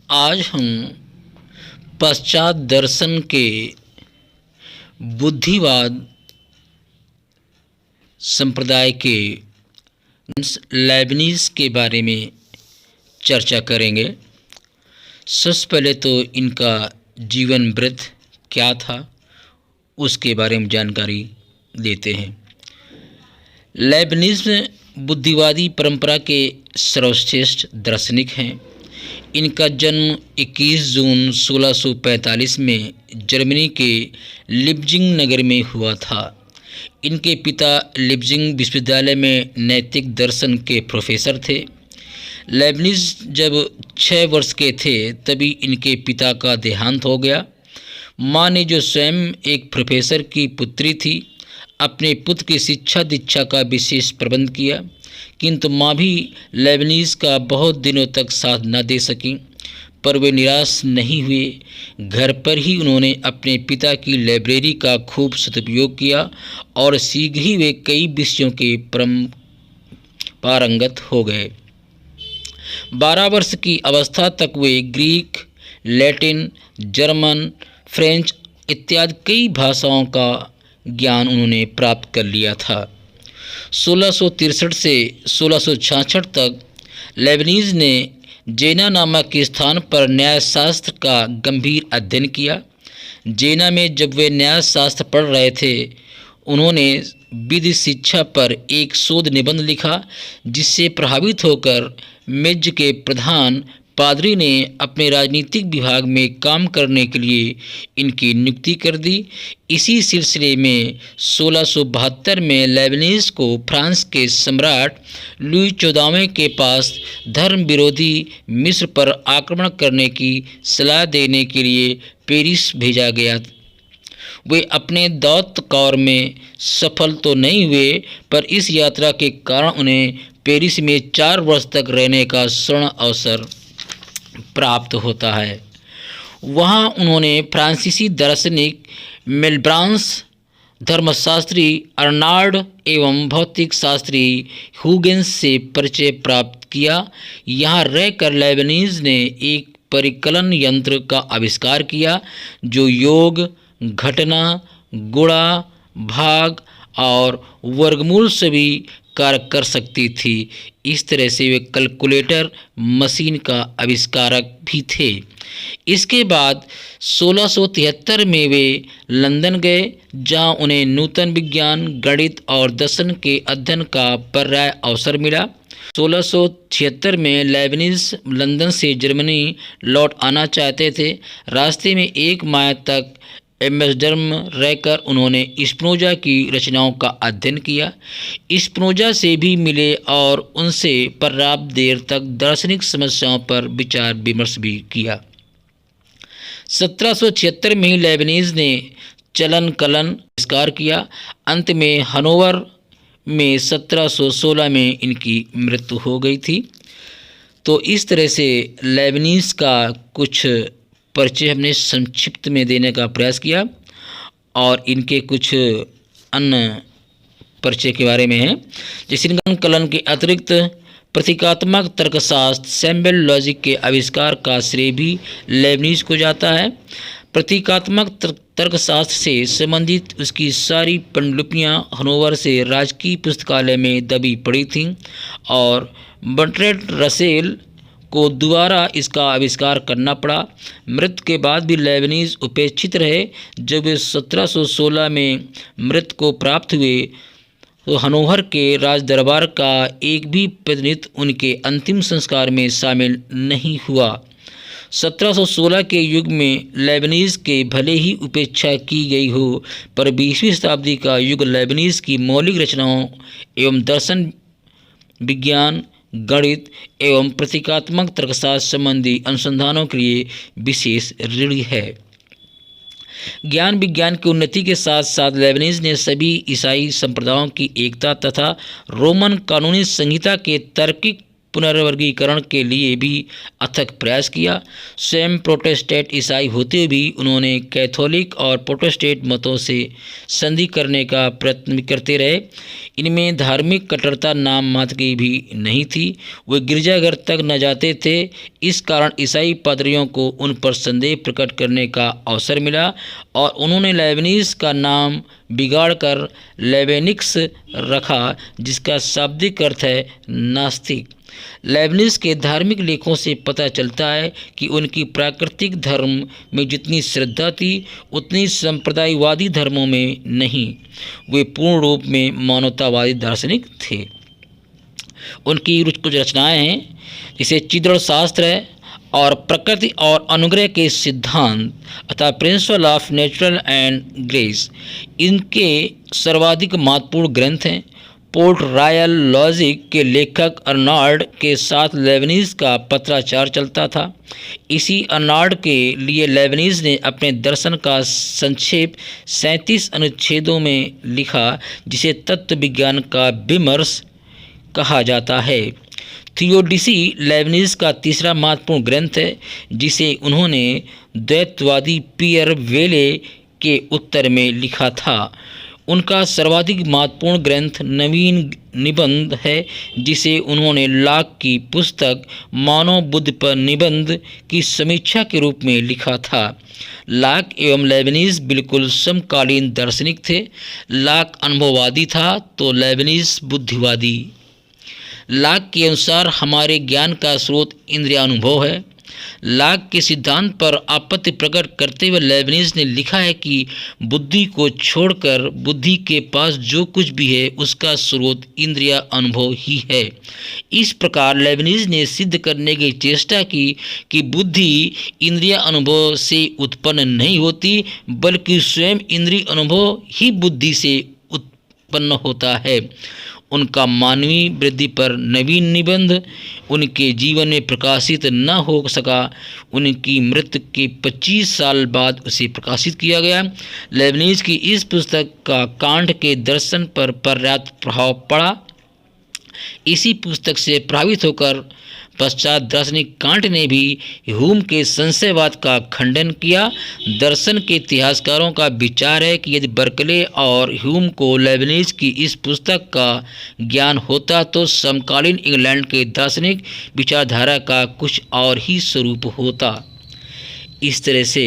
आज हम पश्चात दर्शन के बुद्धिवाद संप्रदाय के लेबनीज के बारे में चर्चा करेंगे। सबसे पहले तो इनका जीवन वृत्त क्या था उसके बारे में जानकारी देते हैं। लेबनीज बुद्धिवादी परंपरा के सर्वश्रेष्ठ दार्शनिक हैं। इनका जन्म 21 जून 1645 में जर्मनी के लिप्जिंग नगर में हुआ था। इनके पिता लिप्जिंग विश्वविद्यालय में नैतिक दर्शन के प्रोफेसर थे। लेबनीज जब 6 वर्ष के थे तभी इनके पिता का देहांत हो गया। माँ ने, जो स्वयं एक प्रोफेसर की पुत्री थी, अपने पुत्र की शिक्षा दीक्षा का विशेष प्रबंध किया, किंतु माँ भी लेबनीज का बहुत दिनों तक साथ न दे सकी। पर वे निराश नहीं हुए। घर पर ही उन्होंने अपने पिता की लाइब्रेरी का खूब सदुपयोग किया और शीघ्र ही वे कई विषयों के पारंगत हो गए। 12 वर्ष की अवस्था तक वे ग्रीक, लैटिन, जर्मन, फ्रेंच इत्यादि कई भाषाओं का ज्ञान उन्होंने प्राप्त कर लिया था। 1663 से 1666 तक लेबनीज ने जेना नामक के स्थान पर न्यायशास्त्र का गंभीर अध्ययन किया। जेना में जब वे न्यायशास्त्र पढ़ रहे थे, उन्होंने विधि शिक्षा पर एक शोध निबंध लिखा, जिससे प्रभावित होकर मेज के प्रधान पादरी ने अपने राजनीतिक विभाग में काम करने के लिए इनकी नियुक्ति कर दी। इसी सिलसिले में 1672 में लेबनीज को फ्रांस के सम्राट लुई 14वें के पास धर्म विरोधी मिस्र पर आक्रमण करने की सलाह देने के लिए पेरिस भेजा गया। वे अपने दौत्य कार्य में सफल तो नहीं हुए, पर इस यात्रा के कारण उन्हें पेरिस में 4 वर्ष तक रहने का स्वर्ण अवसर प्राप्त होता है। वहाँ उन्होंने फ्रांसीसी दार्शनिक मेलब्रांस, धर्मशास्त्री अर्नाल्ड एवं भौतिक शास्त्री ह्यूगेंस से परिचय प्राप्त किया। यहाँ रहकर लेबनीज ने एक परिकलन यंत्र का आविष्कार किया, जो योग, घटना, गुणा, भाग और वर्गमूल सभी कार्य कर सकती थी। इस तरह से वे कैलकुलेटर मशीन का आविष्कारक भी थे। इसके बाद 1673 में वे लंदन गए, जहां उन्हें नूतन विज्ञान, गणित और दर्शन के अध्ययन का पर्याय अवसर मिला। 1676 में लेबनीज लंदन से जर्मनी लौट आना चाहते थे। रास्ते में 1 माह तक एम्स्टर्डम रहकर उन्होंने स्पिनोजा की रचनाओं का अध्ययन किया। स्पिनोजा से भी मिले और उनसे पर्याप्त देर तक दार्शनिक समस्याओं पर विचार विमर्श भी किया। 1776 में ही लेबनीज ने चलन कलन आविष्कार किया। अंत में हनोवर में 1716 में इनकी मृत्यु हो गई थी। तो इस तरह से लेबनीज का कुछ परिचय हमने संक्षिप्त में देने का प्रयास किया, और इनके कुछ अन्य परिचय के बारे में है। जैसे कलन के अतिरिक्त प्रतीकात्मक तर्कशास्त्र सैम्बल लॉजिक के आविष्कार का श्रेय भी लेबनीज को जाता है। प्रतीकात्मक तर्कशास्त्र से संबंधित उसकी सारी पांडुलिपियाँ हनोवर से राजकीय पुस्तकालय में दबी पड़ी थीं, और बर्ट्रैंड रसेल को दोबारा इसका आविष्कार करना पड़ा। मृत्यु के बाद भी लेबनीज उपेक्षित रहे। जब वे 1716 में मृत्यु को प्राप्त हुए तो हनोवर के राज दरबार का एक भी प्रतिनिधि उनके अंतिम संस्कार में शामिल नहीं हुआ। 1716 के युग में लेबनीज के भले ही उपेक्षा की गई हो, पर 20वीं शताब्दी का युग लेबनीज की मौलिक रचनाओं एवं दर्शन, विज्ञान, गणित एवं प्रतीकात्मक तर्कशास्त्र संबंधी अनुसंधानों के लिए विशेष ऋणी है। ज्ञान विज्ञान की उन्नति के साथ साथ लेबनीज ने सभी ईसाई संप्रदायों की एकता तथा रोमन कानूनी संहिता के तार्किक पुनर्वर्गीकरण के लिए भी अथक प्रयास किया। स्वयं प्रोटेस्टेंट ईसाई होते हुए भी उन्होंने कैथोलिक और प्रोटेस्टेंट मतों से संधि करने का प्रयत्न करते रहे। इनमें धार्मिक कट्टरता नाम मात्र की भी नहीं थी। वे गिरजाघर तक न जाते थे। इस कारण ईसाई पादरियों को उन पर संदेह प्रकट करने का अवसर मिला और उन्होंने लेबनीज का नाम बिगाड़कर लेबेनिक्स रखा, जिसका शाब्दिक अर्थ है नास्तिक। लेबनीज के धार्मिक लेखों से पता चलता है कि उनकी प्राकृतिक धर्म में जितनी श्रद्धा थी उतनी संप्रदायवादी धर्मों में नहीं। वे पूर्ण रूप में मानवतावादी दार्शनिक थे। उनकी कुछ रचनाएं हैं, जैसे चित्रण शास्त्र है और प्रकृति और अनुग्रह के सिद्धांत अर्थात principle of natural and grace इनके सर्वाधिक महत्वपूर्ण ग्रंथ हैं। पोर्ट रॉयल लॉजिक के लेखक अर्नाल्ड के साथ लेबनीज का पत्राचार चलता था। इसी अर्नाल्ड के लिए लेबनीज ने अपने दर्शन का संक्षेप 37 अनुच्छेदों में लिखा, जिसे तत्व विज्ञान का विमर्श कहा जाता है। थियोडिसी लेबनीज का तीसरा महत्वपूर्ण ग्रंथ है, जिसे उन्होंने द्वैतवादी पियर वेले के उत्तर में लिखा था। उनका सर्वाधिक महत्वपूर्ण ग्रंथ नवीन निबंध है, जिसे उन्होंने लॉक की पुस्तक मानव बुद्धि पर निबंध की समीक्षा के रूप में लिखा था। लॉक एवं लेबनीज बिल्कुल समकालीन दार्शनिक थे। लॉक अनुभववादी था तो लेबनीज बुद्धिवादी। लॉक के अनुसार हमारे ज्ञान का स्रोत इंद्रियानुभव है। लॉक के सिद्धांत पर आपत्ति प्रकट करते हुए लेबनीज ने लिखा है कि बुद्धि को छोड़कर बुद्धि के पास जो कुछ भी है उसका स्रोत इंद्रिया अनुभव ही है। इस प्रकार लेबनीज ने सिद्ध करने की चेष्टा की कि बुद्धि इंद्रिया अनुभव से उत्पन्न नहीं होती, बल्कि स्वयं इंद्रिय अनुभव ही बुद्धि से उत्पन्न होता है। उनका मानवीय वृद्धि पर नवीन निबंध उनके जीवन में प्रकाशित न हो सका। उनकी मृत्यु के 25 साल बाद उसे प्रकाशित किया गया। लेबनीज की इस पुस्तक का कांट के दर्शन पर पर्याप्त प्रभाव पड़ा। इसी पुस्तक से प्रभावित होकर पश्चात दार्शनिक कांट ने भी ह्यूम के संशयवाद का खंडन किया। दर्शन के इतिहासकारों का विचार है कि यदि बर्कले और ह्यूम को लेबनीज की इस पुस्तक का ज्ञान होता तो समकालीन इंग्लैंड के दार्शनिक विचारधारा का कुछ और ही स्वरूप होता। इस तरह से